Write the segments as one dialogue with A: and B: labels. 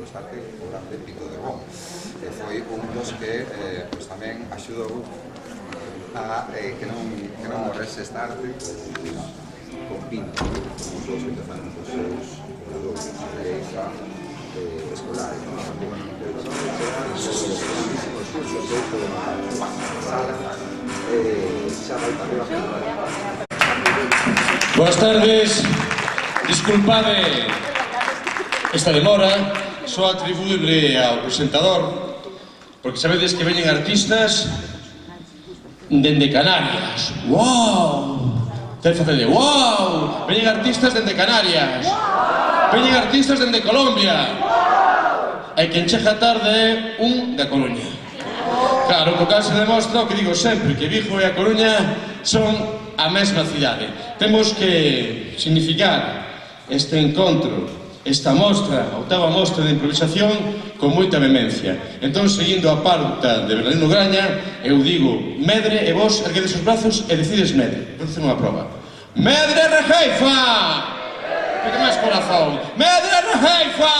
A: Destaque o grande Pito de Ron, que foi un dos que tamén axudou a que non morrese esta arte con Pinto, como todos que empezamos os seus fundadores escolares, os cursos de sala, xa vai tamén a
B: Boas tardes, disculpade esta demora, só atribuible ao presentador, porque sabedes que veñen artistas dende Canarias. ¡Wow! Tel facede, ¡wow! Veñen artistas dende Canarias. Veñen artistas dende Colombia. E quen chega tarde é un da Coruña. Claro, co cal se demostra o que digo sempre, que Vigo e a Coruña son a mesma cidade. Temos que significar este encontro, esta mostra, a octava mostra de improvisación, con moita vehemencia. Entón, seguindo a pauta de Bernardino Graña, eu digo medre e vos erguedes os brazos e decides medre. Vou facer unha prova. Medre Rejeifa! Fica máis corazón. Medre Rejeifa!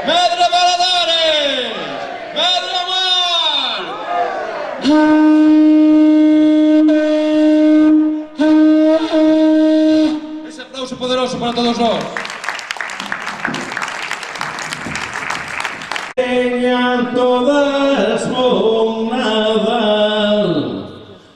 B: Medre Valadares! Medre Amar! Ese aplauso poderoso para todos nós.
C: Teñan todas bon Nadal,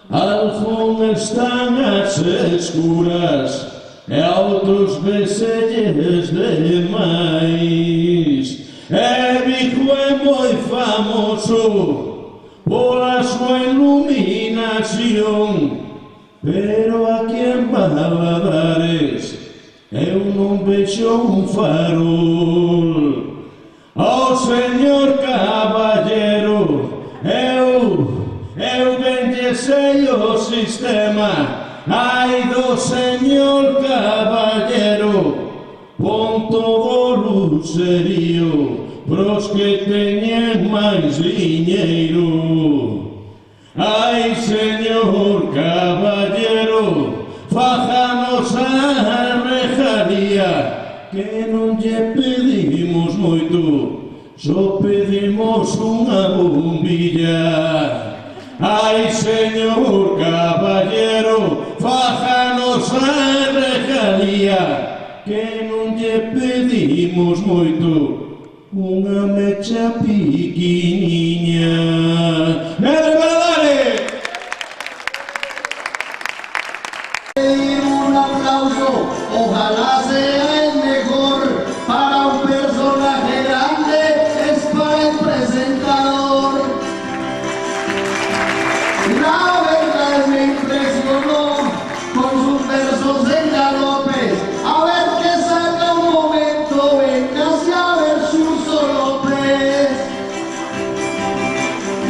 C: algún están as escuras e outros veselles de máis. E Vigo é moi famoso pola súa iluminación, pero aquí en Valadares eu non vexo un farol. Oh, señor caballero, eu benllesei o sistema. Ai do señor caballero, pon todo lucerío pros que teñen máis liñeiro. Ai, señor caballero, fájanos a rejalía, que non lle pedimos moito, só pedimos unha bombilla. Ai, señor caballero, fájanos a regalía, que non lle pedimos moito, unha mecha piquiniña. Medre Valadares!
D: Un aplauso, ojalá sea el mejor para un personaje grande, es para el presentador. La verdad me impresionó con sus versos en galopes. A ver que salga un momento, véngase a ver Suso López.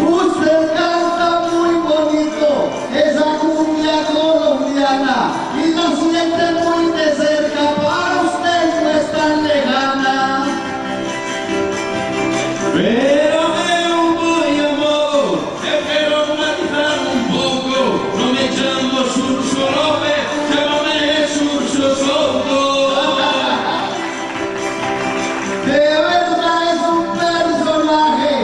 D: Usted canta muy bonito esa cumbia colombiana y la siente muy de cerca, para usted no es tan lejana.
C: Pero eu moi amor, eu quero matizar un pouco, non me chamo Suso López, chamame Suso Souto.
D: De verdad es un personaje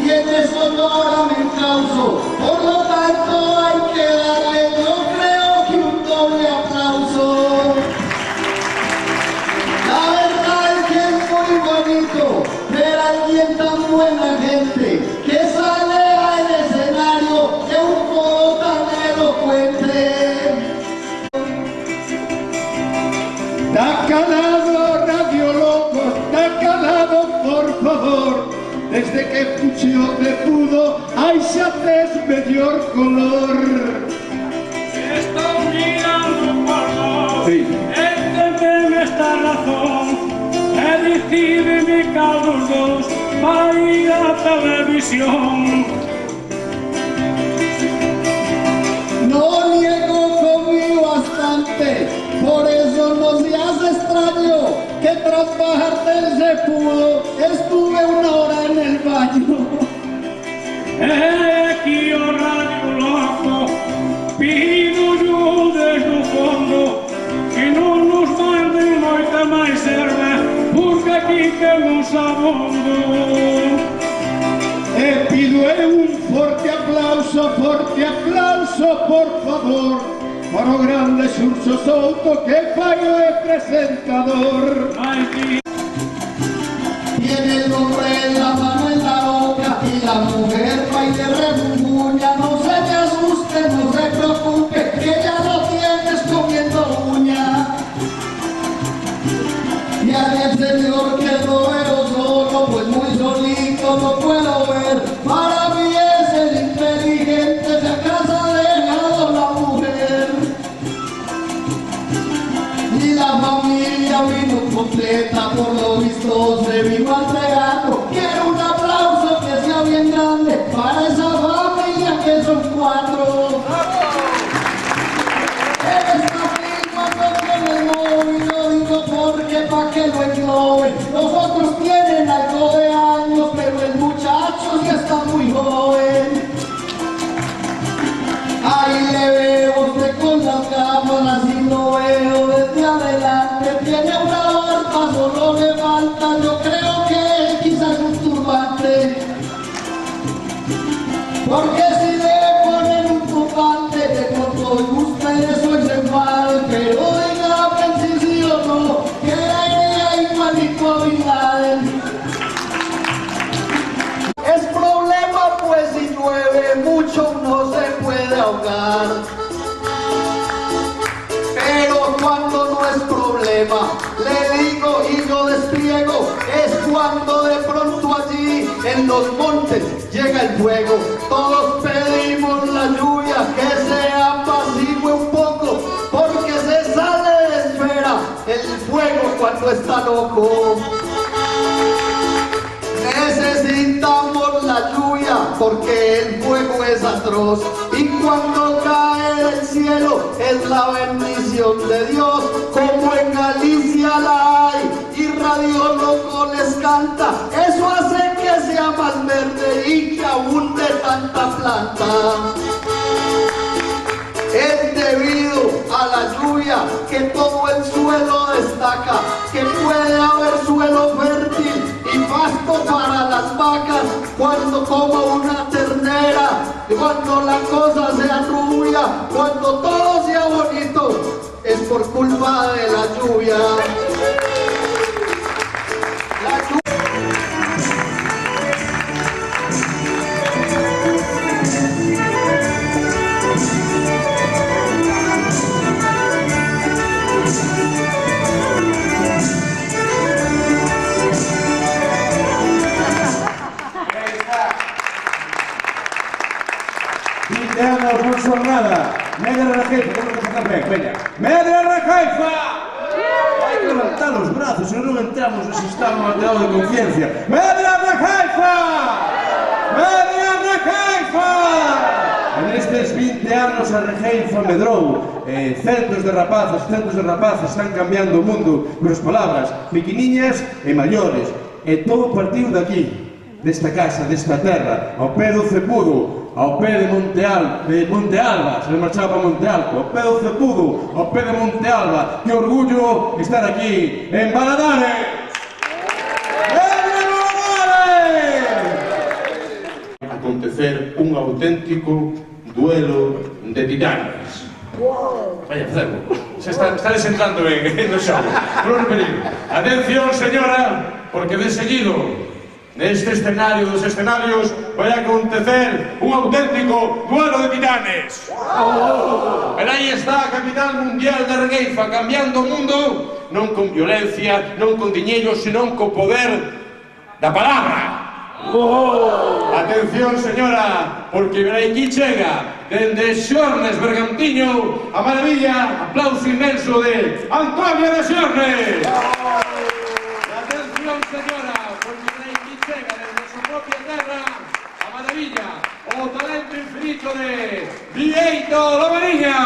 D: y en eso ahora me encauso, por lo tanto hay que darle, yo creo que un doble aplauso. La verdad es que es muy bonito ver a alguien tan buena gente que sale al escenario de un modo tan elocuente.
C: Está calado, Radio Loco, está calado, por favor. Desde que Pucho te pudo, ai xa tes mellor color.
E: Estou mirando por vos,
C: Sí.
E: entendeme esta razón, e decideme cal dos dous vai ir á televisión.
D: No niego conmigo bastante, por eso no seas extraño que tras bajarte se pudo, estuve una hora en el baño.
E: Aquí o Radio Loco, máis serve, porque aquí temos abondo.
C: E pido un forte aplauso, por favor, para o grande Xurxo Souto que fai o presentador.
D: Tiene el hombre la mano en la boca y la mujer baile refunfuña. No se te asuste, no se preocupe, que ya lo tienes comiendo uña. Y al señor que lo veo solo, pues muy solito no puedo ver. Para mí es el inteligente, se acaso ha dejado la mujer. Y la familia vino completa, por lo visto se vino entregando. Quiero un aplauso que sea bien grande para esa familia que son 4. Eres así cuando tiene el móvil, lo digo porque pa' que lo engloben. Los otros tienen algo de años, pero el muchacho ya está muy joven. Ahí le veo usted con las cámaras y lo veo desde adelante. Tiene una barba, solo le falta, yo creo que quizás un turbante. Porque si le ponen un turbante, de pronto ustedes oyen mal. Pero digan si sí o no, que era igualito a Bin Laden. Es problema pues si llueve mucho no se puede ahogar. Pero cuando no es problema, le digo y yo despliego, es cuando de pronto allí en los montes llega el fuego. Todos pedimos la lluvia que se apacigüe un poco, porque se sale de esfera el fuego cuando está loco. Necesitamos la lluvia porque el fuego es atroz y cuando cae del cielo es la bendición de Dios, como en Galicia la hay y Radio Loco les canta. Eso hace que sea más verde y que abunde tanta planta. Es debido a la lluvia que todo el suelo destaca, que puede haber suelo fértil y pasto para las vacas cuando como una ternera, cuando la cosa sea rubia, cuando todo sea bonito, es por culpa de la lluvia.
C: Por su jornada, Media de Rejeifa, ¿cómo que se está bien? Media de Rejeifa! Hay que levantar los brazos, si no entramos en ese estado alterado de conciencia. Media de Rejeifa! Media de Rejeifa! En estes 20 anos a Rejeifa medrou. Centos de rapazas están cambiando o mundo con palabras pequeniñas e maiores. E todo partiu daqui, desta casa, desta terra, ao pé do Cepudo, ao pé de Monte Alba, se le marchaba para Monte Alto, ao pé do Cepudo, ao pé de Monte Alba. Que orgullo estar aquí en Valadares.
B: Acontecer un auténtico duelo de titanes. Vaya cebo, se está desentrando no xogo. Non repetir. Atención, señora, porque de seguido neste escenario dos escenarios vai acontecer un auténtico duelo de titanes. Pero aí está a capital mundial de Regueifa, cambiando o mundo, non con violencia, non con diñeiro, senón co poder da palabra. Atención, señora, porque aquí chega dende Xornes Bergantiño a maravilla, aplauso inmenso de Antonia de Xornes. Atención, señora, porque aquí chega dende a súa propia terra a maravilla, o talento infinito de Vieito Lavariña.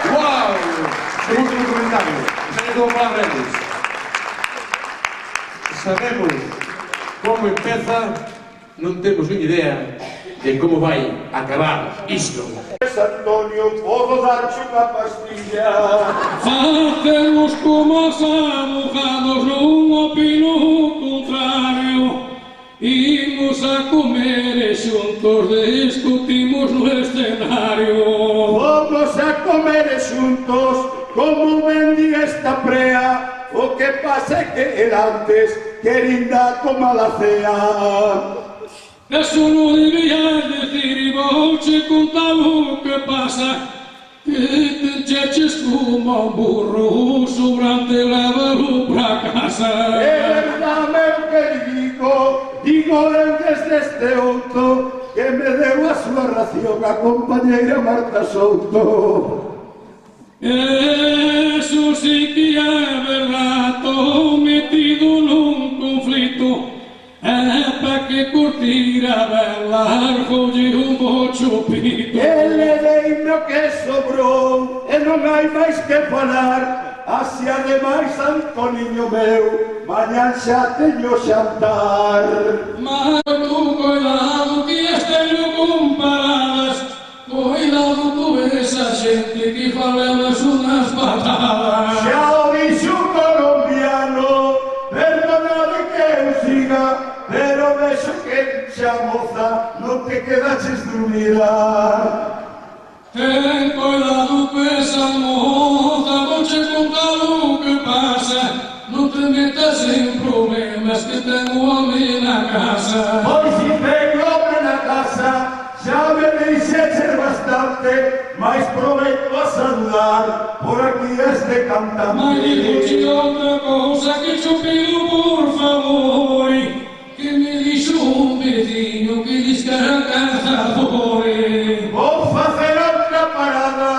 B: ¡Guau! Segundo comentario, segundo palabreros. Sabemos como empeza, non temos unha idea de como vai acabar isto.
C: Antonio, podo darche unha pastilla.
E: Facemos como os abogados, non opino o contrario. Imos a comer e xuntos discutimos no escenario.
C: Vamos a comer xuntos, como vendí esta prea. O que pasa é que era antes, querinda como la cea.
E: Eso non debías decir e vouche contar o que pasa. Que te encheches como un burro, sobrante lávalo pra casa.
C: É verdade o que digo desde este outo, que me deu a súa ración a compañeira Marta Souto.
E: Eso sí que é verdade, tô metido nun conflito. É pa que curtira ben largo-lle un bo chupito.
C: Ele deime o que sobrou e non hai máis que falar. Así ademais, Antoniño meu, mañan xa teño xantar.
E: Mas tú cuidado que esteño con paradas. Cuidado con esa xente que falabas unhas patadas.
C: Xa o dixo un colombiano, perdonade que eu siga, pero vexo que xa moza non te quedaches dormida.
E: Ten cuidado con esa moza, vouche contar o que pasa. Non te metas en problemas que tengo a mí na casa.
C: Pois si tengo hombre na casa, xa me deixeches bastante, mais proveito a saludar por aquí este cantante.
E: Mas digoche outra cousa que yo pido por favor, que me dixo un veciño que diz que era cazador.
C: Vou facer outra parada,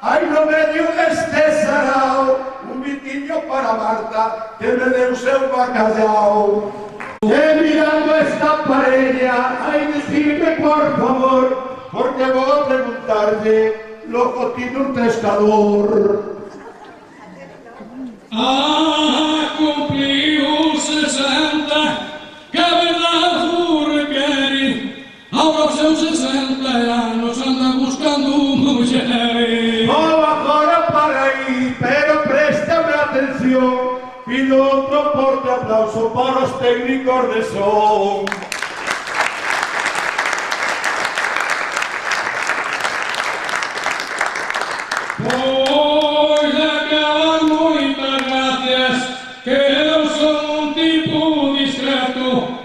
C: aí no medio deste sarao, un vitiño para Marta, que me deu seu bacalhau. E mirando esta parella, ai dicirme por favor, porque vou a preguntarlle, logo tiene un pescador.
E: Cumpliu 60, que a verdade o requere. Ahora os seus 60 anos anda buscando mulleres.
C: Vou agora para aí, pero préstame atención. Pido outro forte aplauso para os técnicos de son.
E: Pois acaban moitas gracias, que eu son un tipo discreto.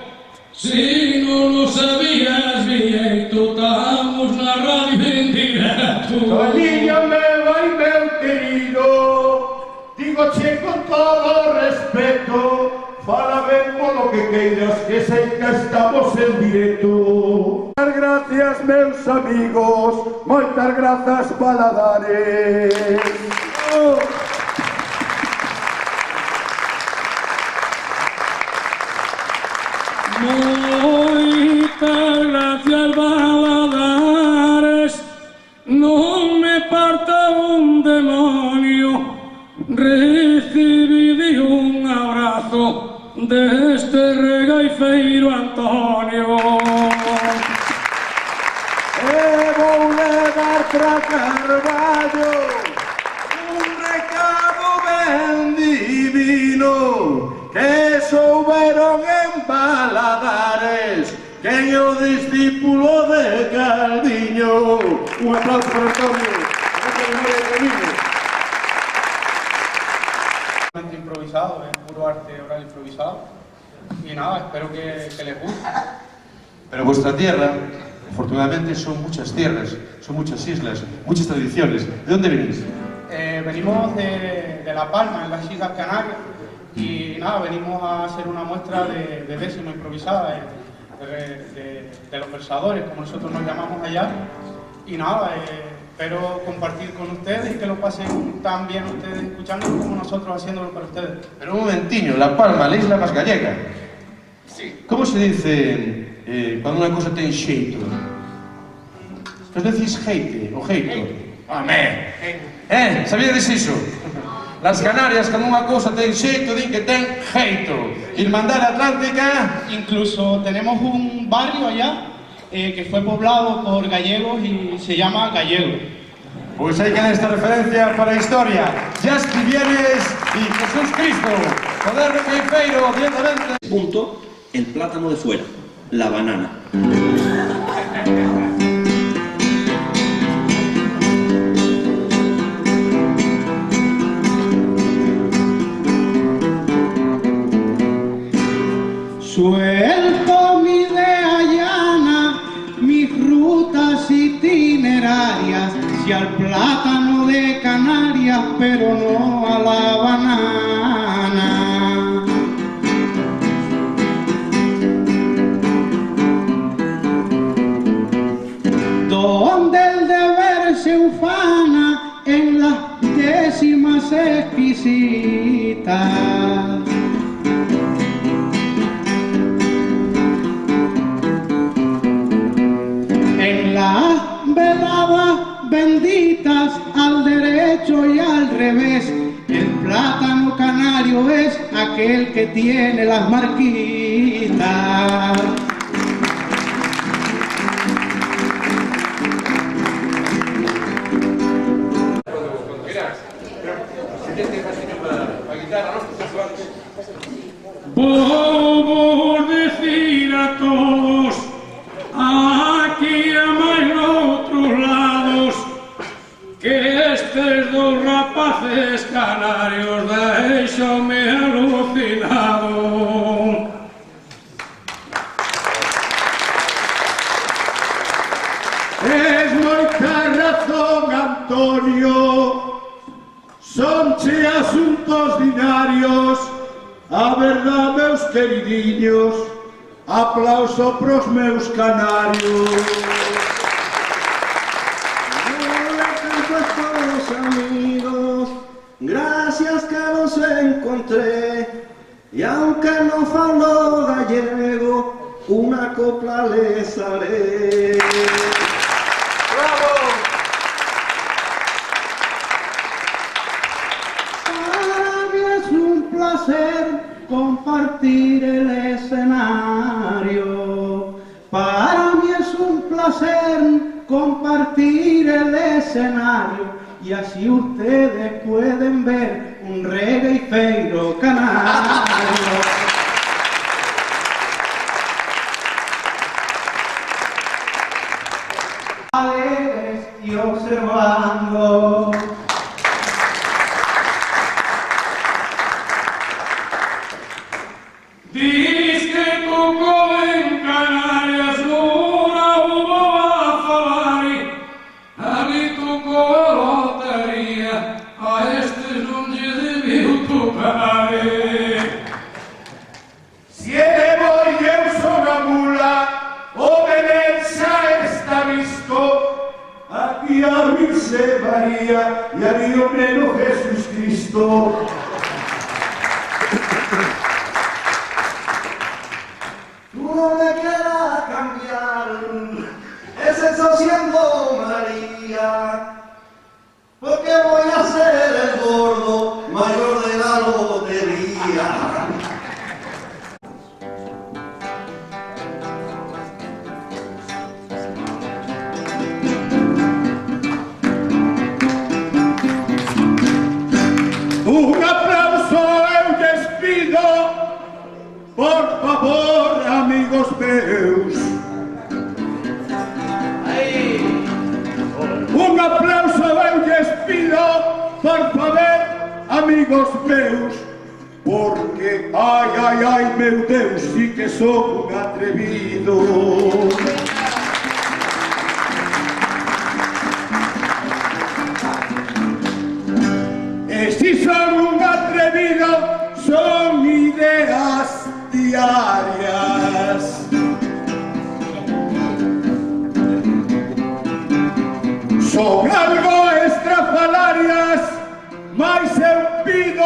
E: Si non lo sabías bien, estamos na radio en directo.
C: Toliño meu, ai meu querido, digoche con todo respeto, fala ben polo que queiras, que sei que estamos en directo. Moitas gracias, meus amigos, moitas grazas, Valadares.
E: Moitas gracias, Valadares, non me parta un demonio. Recibí un abrazo deste regaifeiro Antonio.
C: E voule dar pra Carballo un recado ben divino, que souberon en Valadares quen é o discípulo de Calviño. Un aplauso para Antonio.
F: Improvisado, puro arte oral improvisado, y nada, espero que les guste.
B: Pero vuestra tierra, afortunadamente, son muchas tierras, son muchas islas, muchas tradiciones. ¿De dónde venís?
F: Venimos de La Palma, en las Islas Canarias, y nada, venimos a hacer una muestra de décima improvisada, de los versadores, como nosotros nos llamamos allá, y nada, espero compartir con ustedes y que lo pasen tan bien ustedes escuchándolo como nosotros haciéndolo para ustedes.
B: Pero un momentiño, La Palma, la isla más gallega. Sí. ¿Cómo se dice cuando una cosa ten xeito? ¿Os decís jeite o jeito? Amén. Sabíades iso? Las Canarias, cando unha cosa ten xeito, din que ten jeito. Irmandade Atlántica.
F: Incluso tenemos un barrio allá que fue poblado por gallegos y se llama Gallego.
C: Pues ahí queda esta referencia para la historia. Jaspi Vienes y Jesús Cristo. Poder de Caifeiro, directamente.
G: Punto, el plátano de fuera, la banana.
D: Suelto mi idea llana, mis rutas itinerarias, si al plátano de Canarias, pero no a la banana. Donde el deber se ufana en las décimas exquisitas. Veladas benditas al derecho y al revés, el plátano canario es aquel que tiene las marquitas.
E: Por decir a todos, aquí a más otros lados, que estos dos rapaces canarios de eso me he alucinado.
C: Es moita razón, Antonio, sonche asuntos dinarios, a verdad, meus queridillos, aplauso pros meus canarios.
D: Todos amigos, gracias que los encontré, y aunque no falo gallego, una copla les haré.
C: ¡Bravo!
D: Para mí es un placer compartir el escenario. Para mí es un placer compartir el escenario. Y así ustedes pueden ver un regueifeiro canario. Alegres y observando.
E: Diz que tocó en Canarias una uva Fabari, ali tocó lotería, a este non lle debiu tocar.
C: Si voy eu son a mula, o venir xa está visto. Aquí a Virse María y a mi hombre Jesús Cristo.
D: No me quiera cambiar, es eso siendo María, porque voy a ser el gordo mayor de la lotería.
C: Un aplauso eu lles pido, por favor, amigos meus. Un aplauso eu lles pido, por favor, amigos meus, porque, ai, ai, ai, meu Deus, sí que son un atrevido. E si son un atrevido, son ideas diarias. Son algo estrafalarias, mais eu pido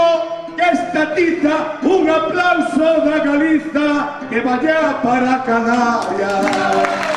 C: que esta tiza un aplauso da Galiza que vaya para Canarias.